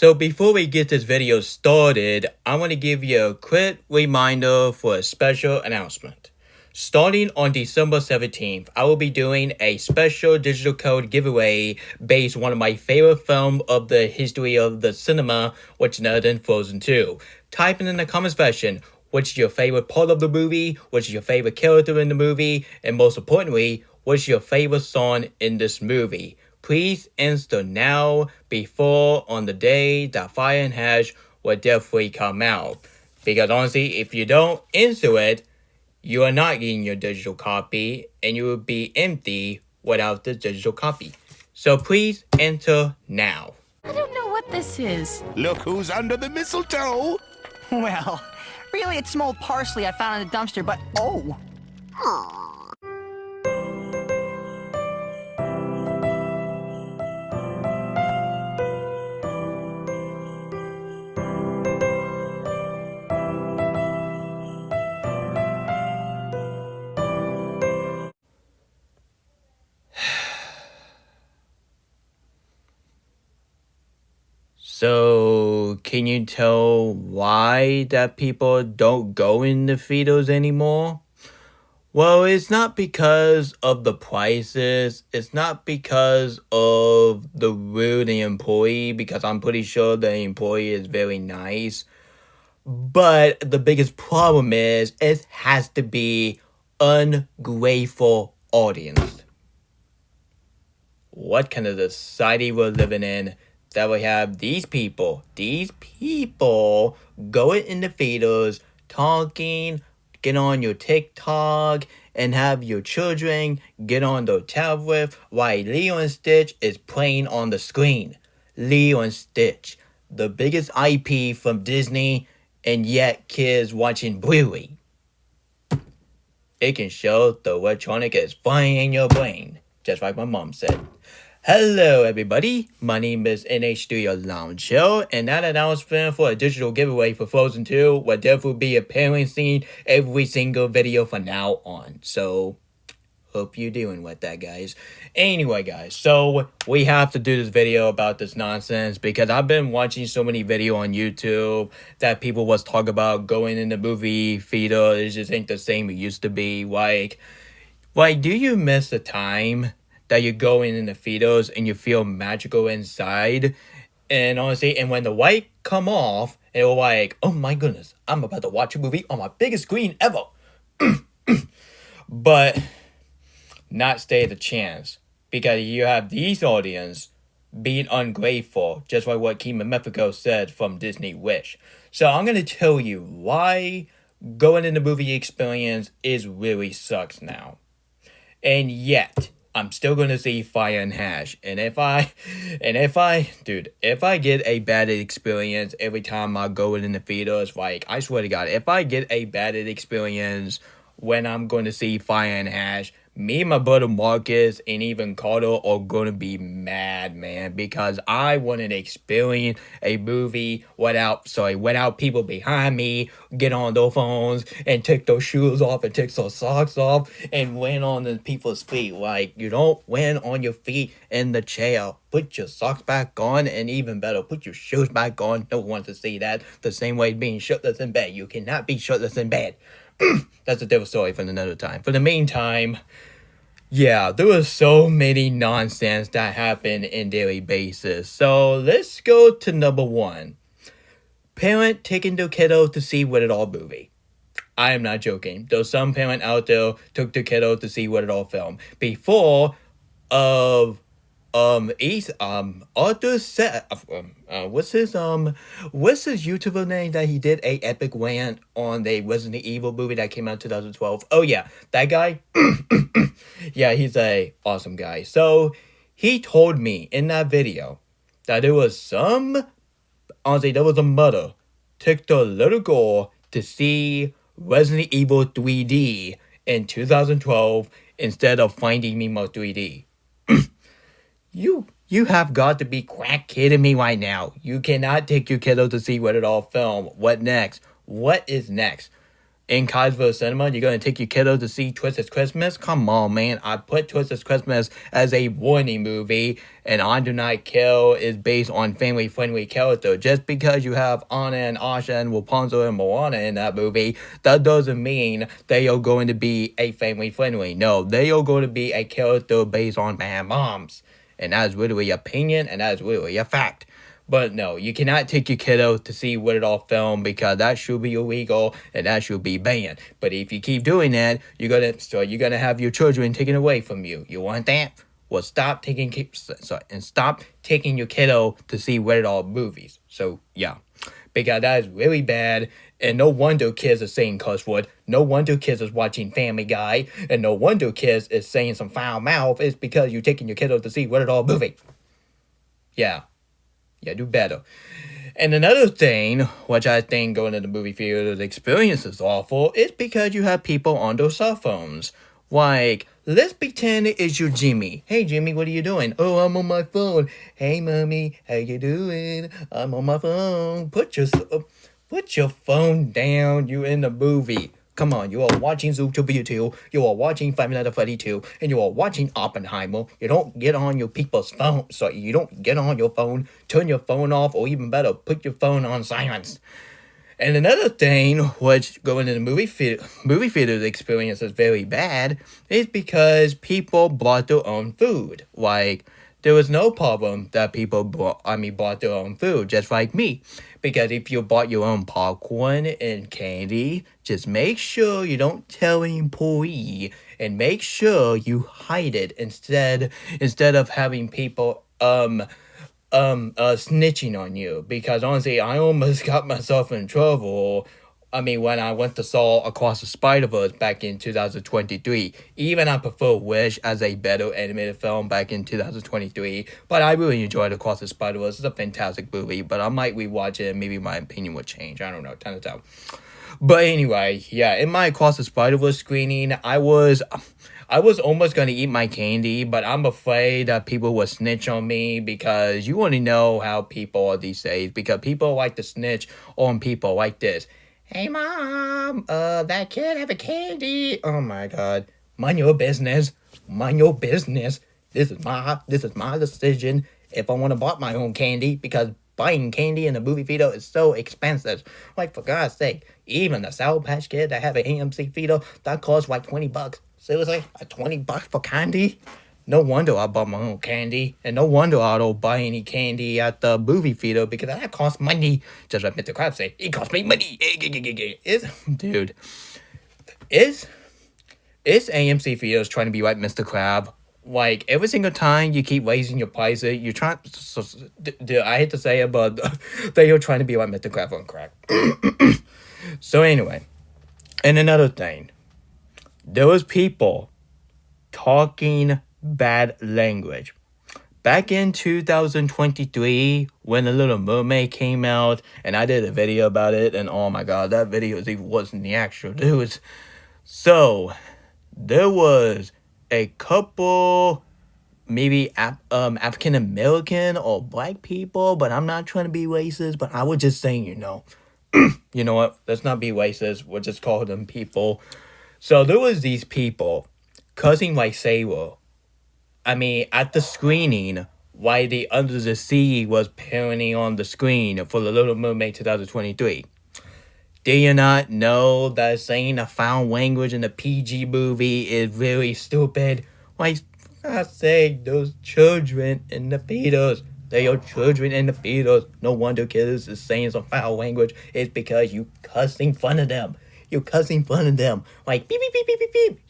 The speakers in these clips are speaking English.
So before we get this video started, I want to give you a quick reminder for a special announcement. Starting on December 17th, I will be doing a special digital code giveaway based on one of my favorite films of the history of the cinema, which is none other than Frozen 2. Type in the comments section which is your favorite part of the movie, which is your favorite character in the movie, and most importantly, what's your favorite song in this movie. Please answer now before on the day that Fire and Hash will definitely come out. Because honestly, if you don't answer it, you are not getting your digital copy and you will be empty without the digital copy. So please enter now. I don't know what this is. Look who's under the mistletoe! Well, really it's some old parsley I found in a dumpster, but oh! So, can you tell why that people don't go in the theaters anymore? Well, it's not because of the prices. It's not because of the rude employee, because I'm pretty sure the employee is very nice. But the biggest problem is it has to be ungrateful audience. What kind of society we're living in that we have these people going in the theaters, talking, get on your TikTok, and have your children get on their tablet while Lilo and Stitch is playing on the screen. Lilo and Stitch, the biggest IP from Disney, and yet kids watching Bluey. It can show the electronic is flying in your brain, just like my mom said. Hello everybody, my name is NH Studio Lounge Show, and that announcement for a digital giveaway for Frozen 2 will definitely be appearing seen every single video from now on. So, hope you're doing with that, guys. Anyway, guys, so we have to do this video about this nonsense because I've been watching so many videos on YouTube that people was talking about going in the movie theater. It just ain't the same it used to be. Like, do you miss the time that you go in the theaters and you feel magical inside? And honestly, and when the light come off, and you're like, oh my goodness, I'm about to watch a movie on my biggest screen ever. But not stay the chance, because you have these audience being ungrateful, just like what Kima Mexico said from Disney Wish. So I'm going to tell you why going in the movie experience is really sucks now. And yet, I'm still gonna see Fire and Hash, and if I get a bad experience every time I go in the theaters, like, I swear to God, if I get a bad experience when I'm going to see Fire and Hash, me and my brother Marcus and even Carter are going to be mad, man, because I want to experience a movie without people behind me get on their phones and take their shoes off and take their socks off and land on the people's feet. Like, you don't land on your feet in the chair. Put your socks back on, and even better, put your shoes back on. No one wants to see that. The same way being shirtless in bed. You cannot be shirtless in bed. That's a different story for another time. For the meantime, yeah, there was so many nonsense that happened in daily basis. So let's go to number one. Parent taking their kiddo to see What It All movie. I am not joking. There's some parent out there took their kiddo to see What It All film. Before Arthur said, what's his YouTuber name that he did a epic rant on the Resident Evil movie that came out in 2012? Oh yeah, that guy. Yeah, he's a awesome guy. So he told me in that video that there was a mother took the little girl to see Resident Evil 3D in 2012 instead of Finding Nemo 3D. You have got to be crack kidding me right now. You cannot take your kiddo to see What It All film. What next? What is next? in Kaisville Cinema, you're going to take your kiddo to see Twisted Christmas? Come on, man. I put Twisted Christmas as a warning movie, and I Do Not Kill is based on family-friendly character. Just because you have Anna and Asha and Rapunzel and Moana in that movie, that doesn't mean they are going to be a family-friendly. No, they are going to be a character based on bad moms. And that is literally opinion, and that is literally a fact. But no, you cannot take your kiddo to see Rated R film because that should be illegal and that should be banned. But if you keep doing that, you're gonna have your children taken away from you. You want that? Well, stop taking your kiddo to see Rated R movies. So yeah, because that is really bad. And no wonder kids are saying cuss word. No wonder kids is watching Family Guy. And no wonder kids is saying some foul mouth. It's because you're taking your kiddo to see Rated R movie. Yeah, do better. And another thing, which I think going to the movie theater experience is awful, is because you have people on their cell phones. Like, let's pretend it's your Jimmy. Hey, Jimmy, what are you doing? Oh, I'm on my phone. Hey, Mommy, how you doing? I'm on my phone. Put your phone down. You're in the movie. Come on, you are watching Zootopia 2, you are watching Five Nights at Freddy 2, and you are watching Oppenheimer. You don't get on your people's phone, so you don't get on your phone, turn your phone off, or even better, put your phone on silence. And another thing, which going to the movie theater experience is very bad, is because people brought their own food. Like, there was no problem that people brought their own food, just like me. Because if you bought your own popcorn and candy, just make sure you don't tell an employee, and make sure you hide it instead of having people snitching on you. Because honestly, I almost got myself in trouble. When I went to saw Across the Spider-Verse back in 2023. Even I prefer Wish as a better animated film back in 2023. But I really enjoyed Across the Spider-Verse. It's a fantastic movie. But I might rewatch it and maybe my opinion would change. I don't know. Time to tell. But anyway, yeah, in my Across the Spider-Verse screening, I was almost going to eat my candy, but I'm afraid that people will snitch on me because you want to know how people are these days. Because people like to snitch on people like this. Hey, Mom, that kid have a candy. Oh, my God. Mind your business. Mind your business. This is my decision if I want to buy my own candy because buying candy in a movie theater is so expensive. Like, for God's sake, even the Sour Patch Kid that have an AMC theater, that costs like $20. Seriously? Like $20 for candy? No wonder I bought my own candy. And no wonder I don't buy any candy at the movie theater because that costs money. Just like Mr. Krabs said, it costs me money. Dude. Is AMC theaters trying to be like Mr. Crab? Like, every single time you keep raising your prices, you're trying... I hate to say it, but they are trying to be like Mr. Crab on crack. So anyway. And another thing. There was people talking bad language. Back in 2023, when The Little Mermaid came out, and I did a video about it, and oh my god, that video wasn't the actual news. So, there was a couple, maybe African American or black people, but I'm not trying to be racist, but I was just saying, you know what, let's not be racist, we'll just call them people. So, there was these people cussing like sailor. At the screening, while the Under the Sea was appearing on the screen for The Little Mermaid 2023. Do you not know that saying a foul language in a PG movie is really stupid? Like, for God's sake, those children in the theaters. They are children in the theaters. No wonder kids is saying some foul language. It's because you cussing fun of them. You're cussing fun of them. Like, beep, beep, beep, beep, beep, beep.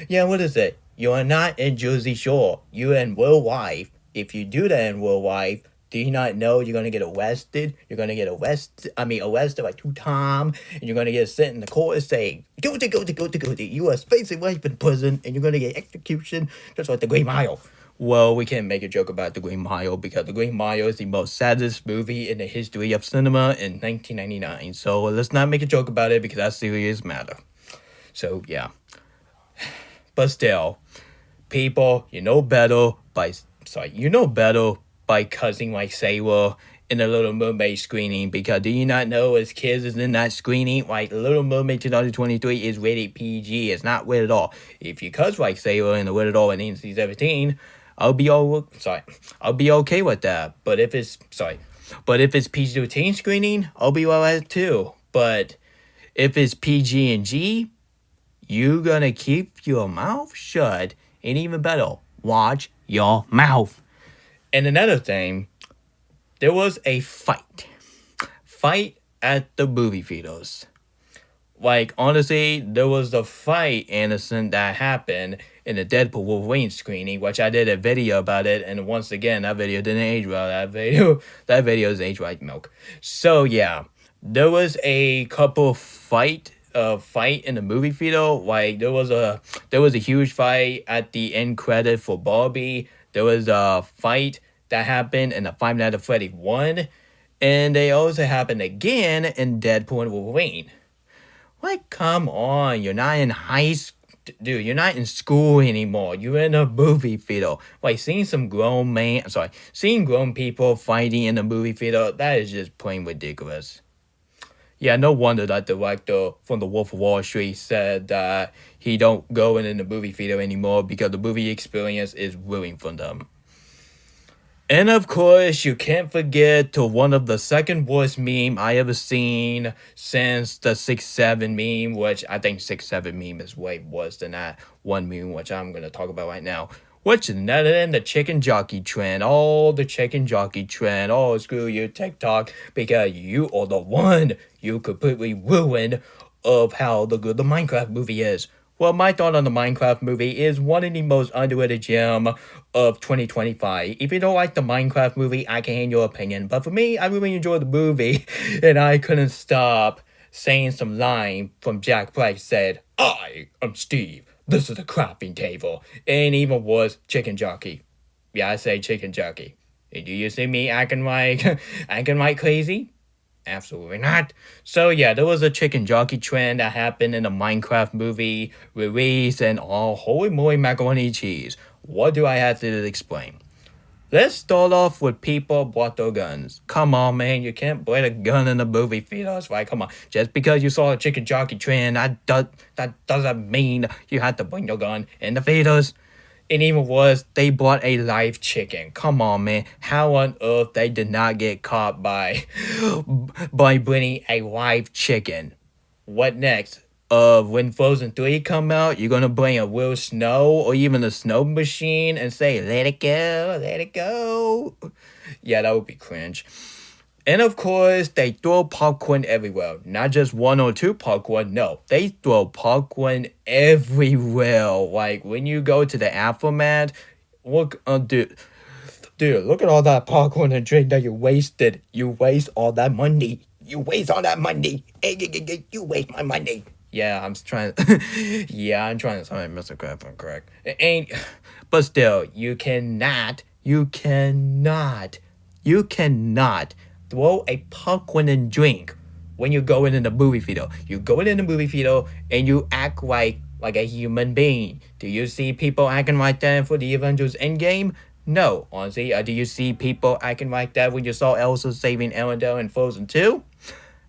Yeah, what is it? You are not in Jersey Shore. You're in real life. If you do that in real life, do you not know you're going to get arrested? You're going to get arrested like 2 times. And you're going to get sent in the court and say, guilty. You are facing life in prison. And you're going to get execution just like The Green Mile. Well, we can't make a joke about The Green Mile because The Green Mile is the most saddest movie in the history of cinema in 1999. So let's not make a joke about it because that's a serious matter. So, yeah. But still, people, you know better by cussing like sailor in the Little Mermaid screening, because do you not know as kids is in that screening, like Little Mermaid 2023 is rated PG. It's not rated all. If you cuss like Sailor and the rated all in NC-17, I'll be okay with that. But if it's PG-13 screening, I'll be all right too. But if it's PG and G, you gonna keep your mouth shut, and even better, watch your mouth. And another thing, there was a fight at the movie theaters. Like, honestly, there was a fight, Anderson, that happened in the Deadpool Wolverine screening, which I did a video about it, and once again, that video didn't age well. That video is aged like milk. So yeah, there was a couple fight in the movie theater. Like, there was a huge fight at the end credit for Barbie. There was a fight that happened in the Five Nights at Freddy 1, and they also happened again in Deadpool and Wolverine. Like, come on, you're not in high school. Dude, you're not in school anymore. You're in a movie theater. Like, seeing grown people fighting in a movie theater, that is just plain ridiculous. Yeah, no wonder that the director from The Wolf of Wall Street said that he don't go in the movie theater anymore because the movie experience is ruined for them. And of course, you can't forget to one of the second worst meme I ever seen since the 6-7 meme, which I think 6-7 meme is way worse than that one meme, which I'm going to talk about right now. Which is none than the chicken jockey trend. Oh, the chicken jockey trend. Oh, screw you, TikTok, because you are the one you completely ruined of how good the Minecraft movie is. Well, my thought on the Minecraft movie is one of the most underrated gem of 2025. If you don't like the Minecraft movie, I can hear your opinion. But for me, I really enjoyed the movie, and I couldn't stop saying some line from Jack Black said, "I am Steve. This is a crafting table." And even was chicken jockey. Yeah, I say chicken jockey. And do you see me acting like crazy? Absolutely not. So yeah, there was a chicken jockey trend that happened in the Minecraft movie release, and oh, holy moly macaroni cheese. What do I have to explain? Let's start off with people bought their guns. Come on, man, you can't bring a gun in the movie theaters, right? Come on, just because you saw a chicken jockey trend, that doesn't mean you have to bring your gun in the theaters. And even worse, they bought a live chicken. Come on, man. How on earth they did not get caught by bringing a live chicken? What next? When Frozen 3 come out, you're gonna bring a real snow or even a snow machine and say, let it go, let it go. Yeah, that would be cringe. And of course, they throw popcorn everywhere. Not just one or two popcorn, no. They throw popcorn everywhere. Like, when you go to the Aftermath, look, dude, look at all that popcorn and drink that you wasted. You waste all that money. You waste all that money. You waste my money. Yeah, I'm trying to sound Mr. Crab correct. But still, you cannot throw a popcorn and drink when you go in the movie theater. You go in the movie theater and you act like a human being. Do you see people acting like that for the Avengers Endgame? No, honestly. Do you see people acting like that when you saw Elsa saving Arendelle in Frozen 2?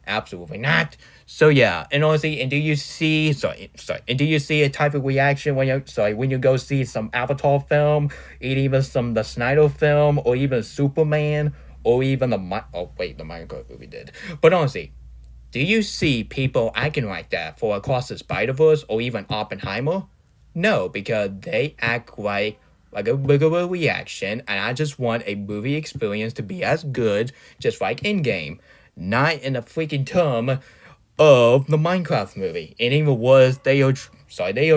Absolutely not. So yeah, and honestly, do you see a type of reaction when you go see some Avatar film, even the Snyder film, or even Superman, or even the Minecraft movie did. But honestly, do you see people acting like that for Across the Spider-Verse or even Oppenheimer? No, because they act like a regular reaction, and I just want a movie experience to be as good, just like Endgame, not in the freaking term of the Minecraft movie. And even worse, they are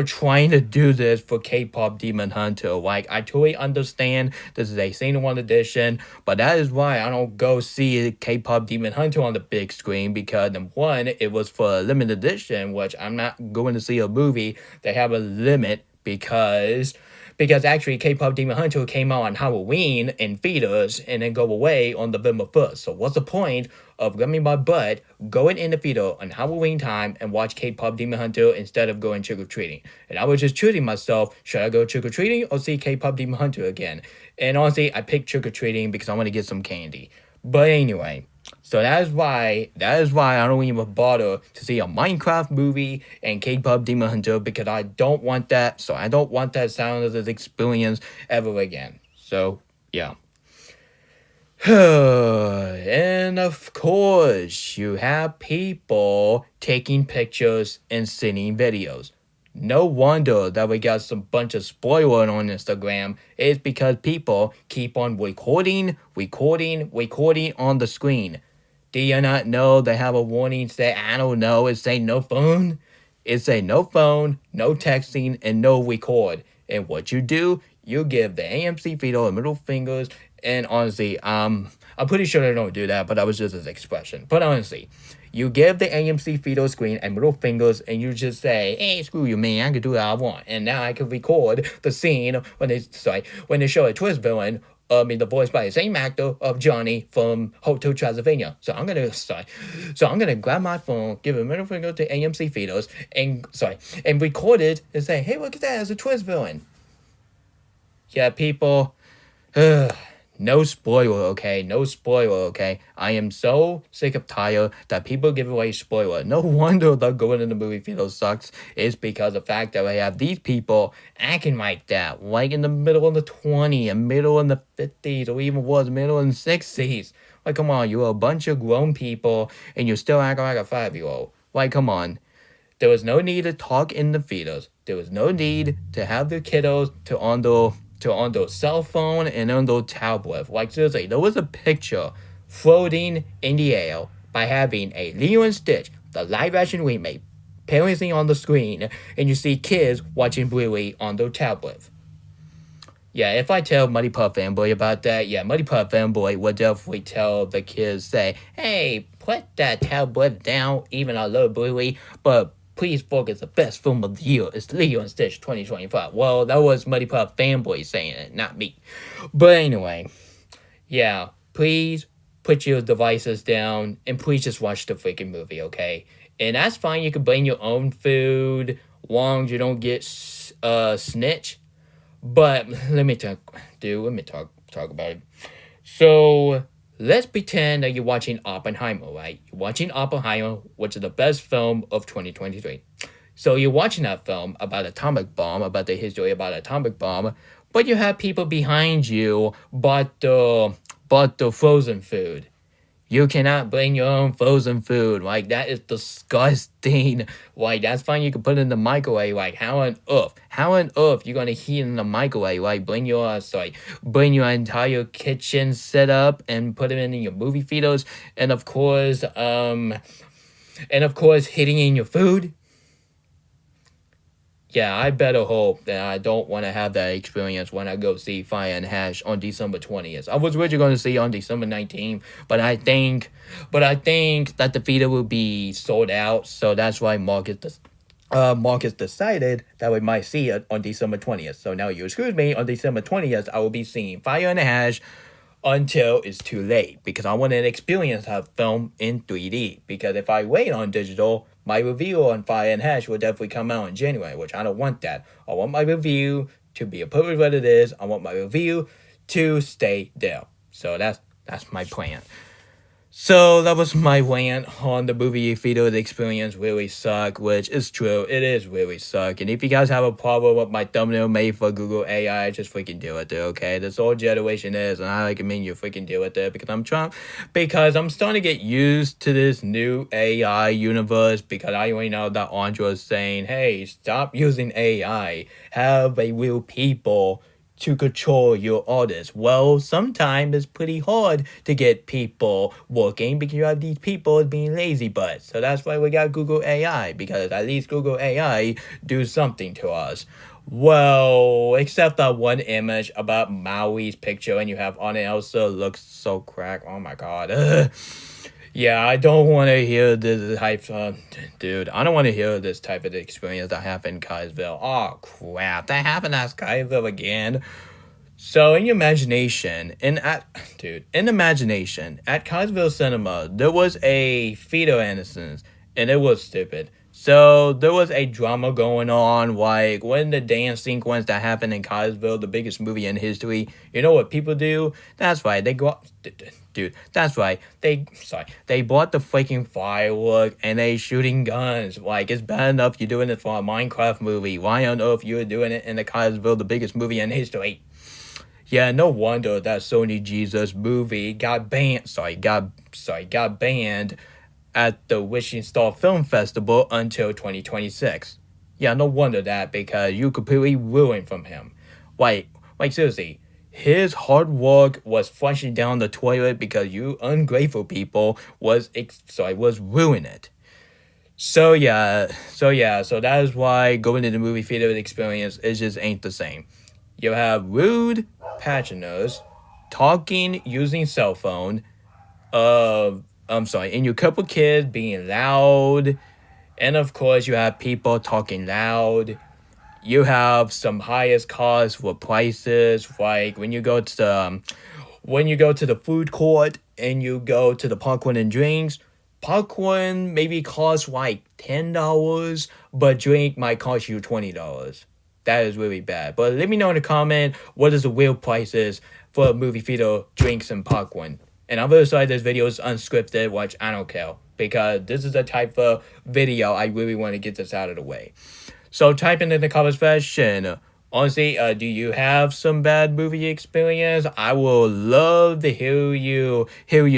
trying to do this for K-pop Demon Hunter. Like, I totally understand this is a season 1 edition, but that is why I don't go see K-pop Demon Hunter on the big screen, because number one, it was for a limited edition, which I'm not going to see a movie that have a limit because actually K-pop Demon Hunter came out on Halloween in theaters and then go away on November 1st. So what's the point of letting my butt going in the theater on Halloween time and watch K-pop Demon Hunter instead of going trick-or-treating? And I was just choosing myself, should I go trick-or-treating or see K-pop Demon Hunter again? And honestly, I picked trick-or-treating because I want to get some candy. But anyway, so that is why I don't even bother to see a Minecraft movie and K-pop Demon Hunter, because I don't want that. So I don't want that sound of this experience ever again. So yeah. And of course, you have people taking pictures and sending videos. No wonder that we got some bunch of spoiler on Instagram. It's because people keep on recording on the screen. Do you not know they have a warning say, I don't know, it say no phone? It say no phone, no texting, and no record. And what you do, you give the AMC fetal and middle fingers. And honestly, I'm pretty sure they don't do that, but that was just his expression. But honestly, you give the AMC fetal screen and middle fingers, and you just say, "Hey, screw you, man! I can do what I want." And now I can record the scene when they show a twist villain. The voice by the same actor of Johnny from Hotel Transylvania. So I'm gonna grab my phone, give a middle finger to AMC fetus, and record it and say, "Hey, look at that! It's a twist villain." Yeah, people. No spoiler, okay? No spoiler, okay? I am so sick of tired that people give away spoiler. No wonder the going in the movie theater sucks. It's because of the fact that we have these people acting like that, like in the middle of the 20s, and middle in the 50s, or even worse, middle in the 60s. Like, come on, you're a bunch of grown people, and you're still acting like a 5-year-old. Like, come on. There was no need to talk in the theaters. There was no need to have the kiddos on their cell phone and on their tablet. Like, seriously, there was a picture floating in the air by having a Lilo and Stitch, the live action remake, parenting on the screen, and you see kids watching Bluey on their tablet. Yeah, if I tell Muddy Puff Fanboy about that, yeah, Muddy Puff Fanboy would definitely tell the kids, say, "Hey, put that tablet down, even I love Bluey, but please focus, the best film of the year is Lilo and Stitch 2025. Well, that was Muddy Puff Fanboy saying it, not me. But anyway, yeah, please put your devices down and please just watch the freaking movie, okay? And that's fine, you can bring your own food, long as you don't get snitch. But let me talk about it. So let's pretend that you're watching Oppenheimer, right? You're watching Oppenheimer, which is the best film of 2023. So you're watching that film about atomic bomb, about the history about atomic bomb, but you have people behind you bought the frozen food. You cannot bring your own frozen food. Like, that is disgusting. Like, that's fine. You can put it in the microwave. Like, how on earth you gonna heat in the microwave? Like, bring your entire kitchen set up and put it in your movie theaters, and of course, hitting in your food. Yeah, I better hope that I don't want to have that experience when I go see Fire and Hash on December 20th. I was originally going to see on December 19th, but I think that the theater will be sold out, so that's why Marcus decided that we might see it on December 20th. So now you excuse me, on December 20th, I will be seeing Fire and Hash until it's too late, because I want to experience that film in 3D. Because if I wait on digital, my review on Fire and Hash will definitely come out in January, which I don't want that. I want my review to be a perfect what it is. I want my review to stay there. So that's my plan. So that was my rant on the movie theater experience really suck, which is true. It is really suck. And if you guys have a problem with my thumbnail made for Google AI, just freaking deal with it, okay? That's all generation is, and I recommend you freaking deal with it because I'm starting to get used to this new AI universe, because I already know that Andra is saying, hey, stop using AI. Have a real people to control your artists. Well, sometimes it's pretty hard to get people working because you have these people being lazy butts. So that's why we got Google AI, because at least Google AI do something to us. Well, except that one image about Maui's picture and you have Anna Elsa looks so crack. Oh my god. Yeah, I don't want to hear this type of... Dude, I don't want to hear this type of experience that happened in Kaysville. Oh, crap. That happened at Kaysville again. So, in your imagination, at Kaysville Cinema, there was a fetal innocence, and it was stupid. So, there was a drama going on, like, when the dance sequence that happened in Kaysville, the biggest movie in history, you know what people do? That's right, they go up... dude, that's right. They bought the freaking firework and they shooting guns. Like, it's bad enough you're doing it for a Minecraft movie. Why on earth you're doing it in the Cosville, the biggest movie in history? Yeah, no wonder that Sony Jesus movie got banned. Got banned at the Wishing Star Film Festival until 2026. Yeah, no wonder that, because you completely ruined from him. Like seriously, his hard work was flushing down the toilet because you ungrateful people was ruining it. So that is why going to the movie theater experience it just ain't the same. You have rude patronos talking using cell phone. And your couple kids being loud, and of course you have people talking loud. You have some highest costs for prices, like when you go to the food court and you go to the popcorn and drinks. Popcorn maybe costs like $10, but drink might cost you $20. That is really bad. But let me know in the comment what is the real prices for a movie theater drinks and popcorn. And I'm very sorry this video is unscripted, which I don't care, because this is the type of video I really want to get this out of the way. So type in the comment section. Honestly, do you have some bad movie experience? I will love to hear your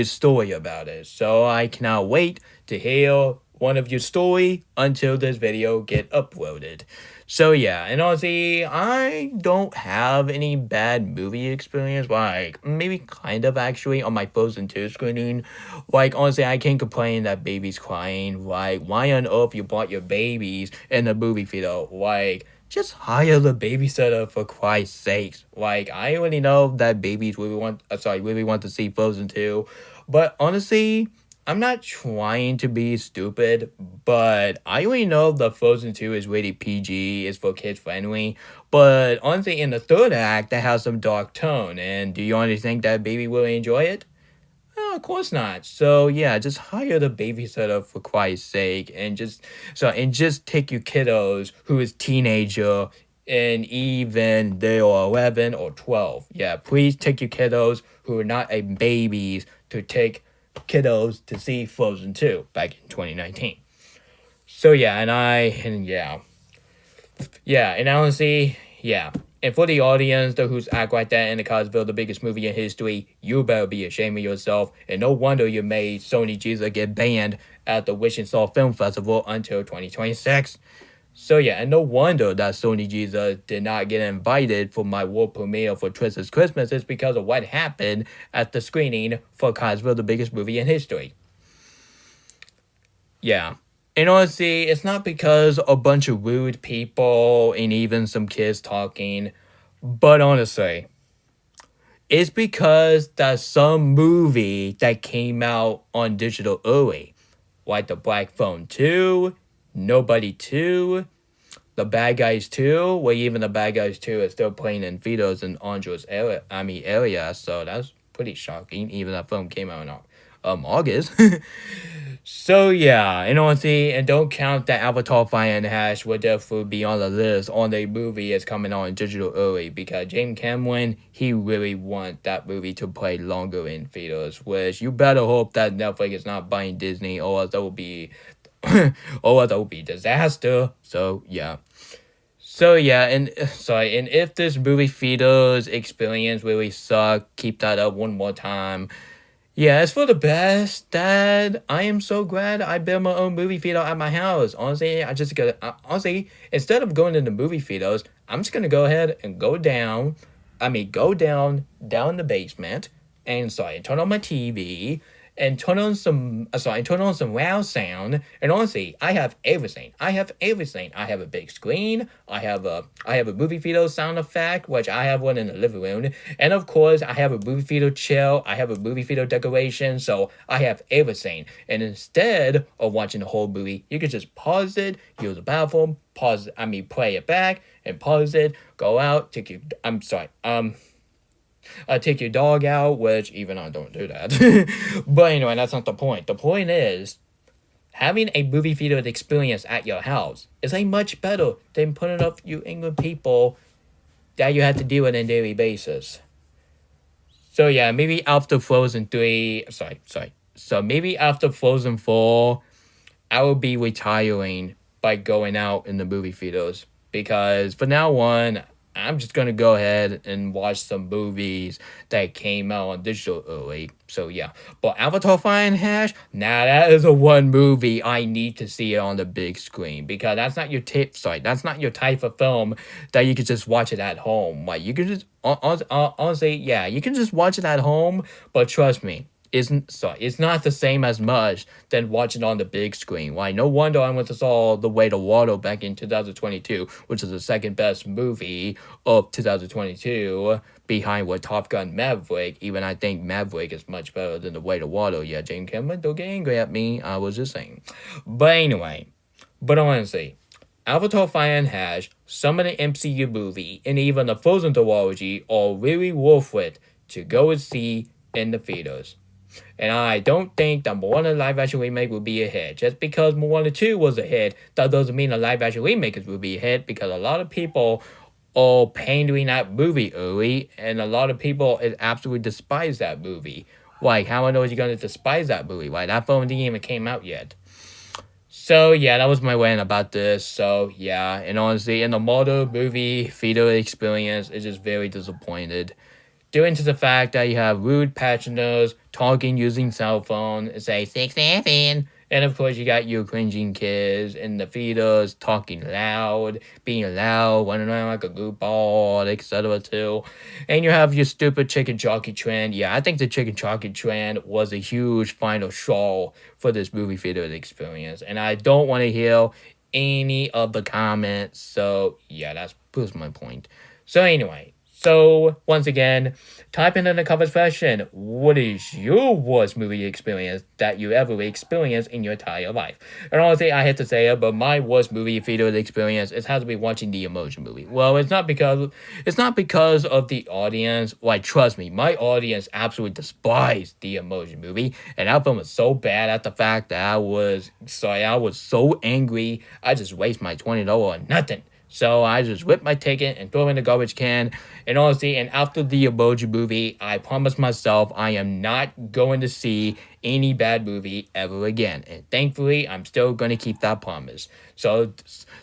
story about it. So I cannot wait to hear one of your story until this video get uploaded. So yeah, and honestly, I don't have any bad movie experience, like, maybe kind of actually on my Frozen 2 screening. Like, honestly, I can't complain that baby's crying. Like, why on earth you brought your babies in the movie theater? Like, just hire the babysitter for Christ's sakes. Like, I already know that babies really want to see Frozen 2, but honestly, I'm not trying to be stupid, but I already know the Frozen 2 is rated PG, is for kids friendly. But honestly, in the third act, that has some dark tone. And do you honestly think that baby will enjoy it? Of course not. So yeah, just hire the babysitter for Christ's sake, and just take your kiddos who is teenager, and even they are 11 or 12. Yeah, please take your kiddos who are not babies to take kiddos to see Frozen 2 back in 2019. So yeah, and honestly, yeah. And for the audience who's act like that in the Cosville, the biggest movie in history, you better be ashamed of yourself. And no wonder you made Sony Jesus get banned at the Wishing Star Film Festival until 2026. So yeah, and no wonder that Sony Jesus did not get invited for my world premiere for Twisted Christmas. It's because of what happened at the screening for Cosville, the biggest movie in history. Yeah. And honestly, it's not because a bunch of rude people and even some kids talking, but honestly, it's because that's some movie that came out on digital early, like The Black Phone 2, Nobody 2, The Bad Guys 2, where even The Bad Guys 2 is still playing in theaters in Andros area, so that's pretty shocking. Even that film came out in August. So yeah, and honestly, and don't count that Avatar Fire and Ash will definitely be on the list on the movie is coming out in digital early, because James Cameron, he really want that movie to play longer in theaters, which you better hope that Netflix is not buying Disney, or else that will be disaster. So yeah. And if this movie theaters experience really suck, keep that up one more time. Yeah, it's for the best, Dad. I am so glad I built my own movie theater at my house. Honestly, instead of going to the movie theaters, I'm just gonna go ahead and go down the basement, and turn on my TV, and turn on some loud sound. And honestly, I have everything. I have a big screen. I have a movie theater sound effect, which I have one in the living room. And of course, I have a movie theater chair. I have a movie theater decoration. So I have everything. And instead of watching the whole movie, you can just pause it, use the bathroom, play it back, and pause it, go out, take your dog out, which even I don't do that. But anyway, that's not the point. The point is, having a movie theater experience at your house is much better than putting up you England people that you have to deal with on a daily basis. So yeah, maybe after Frozen 3, sorry. So maybe after Frozen 4, I will be retiring by going out in the movie theaters because for now on, I'm just gonna go ahead and watch some movies that came out on digital early. So yeah, but Avatar: Fire and Hash, now that is a one movie I need to see it on the big screen because that's not your that's not your type of film that you can just watch it at home. Like you can just honestly, yeah, you can just watch it at home, but trust me, it's not the same as much than watching on the big screen. Why? No wonder I went to saw The Way to Water back in 2022, which is the second best movie of 2022, behind what Top Gun Maverick. Even I think Maverick is much better than The Way to Water. Yeah, James Cameron, don't get angry at me. I was just saying. But anyway, honestly, Avatar: Fire and Hash, some of the MCU movie, and even the Frozen trilogy are really worth it to go and see in the theaters. And I don't think that Moana live action remake will be a hit. Just because Moana 2 was a hit, that doesn't mean the live action remake will be a hit because a lot of people are pandering that movie early, and a lot of people absolutely despise that movie. Like, how I know you're gonna despise that movie? Like, that film didn't even came out yet. So yeah, that was my rant about this. So yeah, and honestly, in the modern movie theater experience, it's just very disappointed. Due to the fact that you have rude passengers talking using cell phone, say 6-7, and of course you got your cringing kids in the theaters talking loud, being loud, running around like a goofball, etc. too. And you have your stupid chicken jockey trend. Yeah, I think the chicken jockey trend was a huge final straw for this movie theater experience. And I don't want to hear any of the comments. So yeah, that's proves my point. So anyway. So, once again, type in the comment section, what is your worst movie experience that you ever experienced in your entire life? And honestly, I hate to say it, but my worst movie theater experience is has to be watching the Emoji Movie. Well, it's not because of the audience. Like, trust me, my audience absolutely despised the Emoji Movie, and that film was so bad at the fact that I was so angry, I just wasted my $20 on nothing. So I just ripped my ticket and threw it in the garbage can. And honestly, and after the Emoji Movie, I promised myself I am not going to see any bad movie ever again. And thankfully, I'm still going to keep that promise. So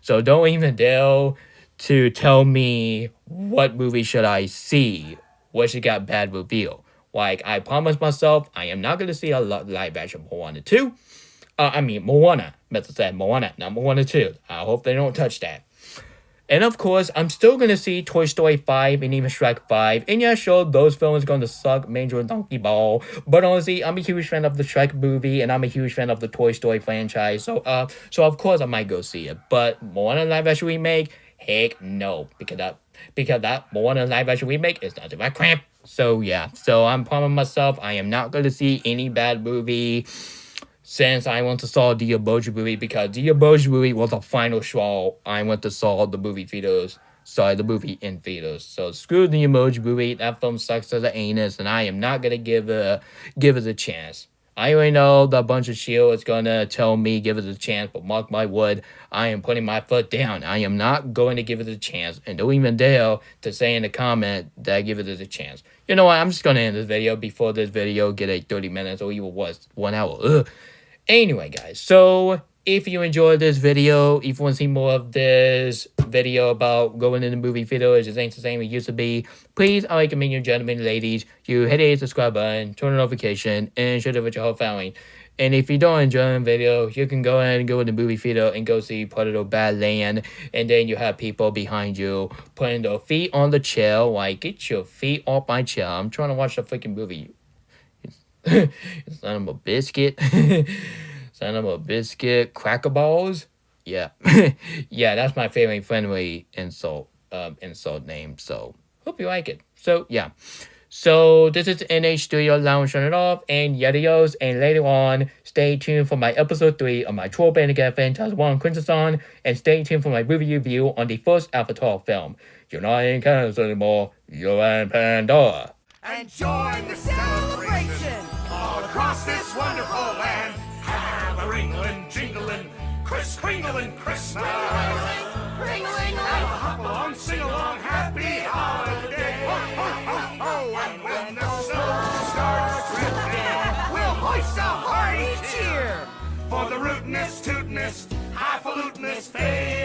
don't even dare to tell me what movie should I see, what should got bad review. Like, I promised myself I am not going to see a live action Moana 2. Moana. Meant to say Moana, not Moana 2. I hope they don't touch that. And of course, I'm still going to see Toy Story 5 and even Shrek 5. And yeah, sure, those films are going to suck major and donkey ball. But honestly, I'm a huge fan of the Shrek movie, and I'm a huge fan of the Toy Story franchise. So of course I might go see it. But Moana live action remake, heck no. Because that Moana live action remake is nothing but crap. So yeah, so I'm promising myself I am not going to see any bad movie since I went to saw the Emoji Movie, because the Emoji Movie was the final straw. I went to saw the movie in theaters. So screw the Emoji Movie. That film sucks as an anus, and I am not gonna give it a chance. I already know that Bunch of Shield is gonna tell me give it a chance, but mark my word, I am putting my foot down. I am not going to give it a chance, and don't even dare to say in the comment that I give it a chance. You know what? I'm just gonna end this video before this video get a 30 minutes or even worse, 1 hour. Ugh. Anyway, guys, so if you enjoyed this video, if you want to see more of this video about going in the movie theater, it just ain't the same it used to be, please, I recommend you gentlemen, ladies, you hit a subscribe button, turn on notification, and share it with your whole family. And if you don't enjoy the video, you can go ahead and go in the movie theater and go see Part of the Badland, and then you have people behind you putting their feet on the chair, like, get your feet off my chair, I'm trying to watch the freaking movie. Son of a biscuit. Son of a biscuit. Cracker balls. Yeah. Yeah, that's my favorite friendly insult name. So hope you like it. So yeah. So this is NH Studio Lounge Turn It Off and Yadios, and later on, stay tuned for my episode 3 of my Troll Bandicam Fantasy 1 Quintesson, and stay tuned for my movie review on the first Avatar film. You're not in Kansas anymore, you're in Pandora. And join the celebration all across this wonderful land. Have a ringling, jingling, kringling Christmas. Ringling, have a hop along, sing along, happy holiday. Ho, ho, ho, ho, and when the snow rootinest, tootinest, highfalutinest,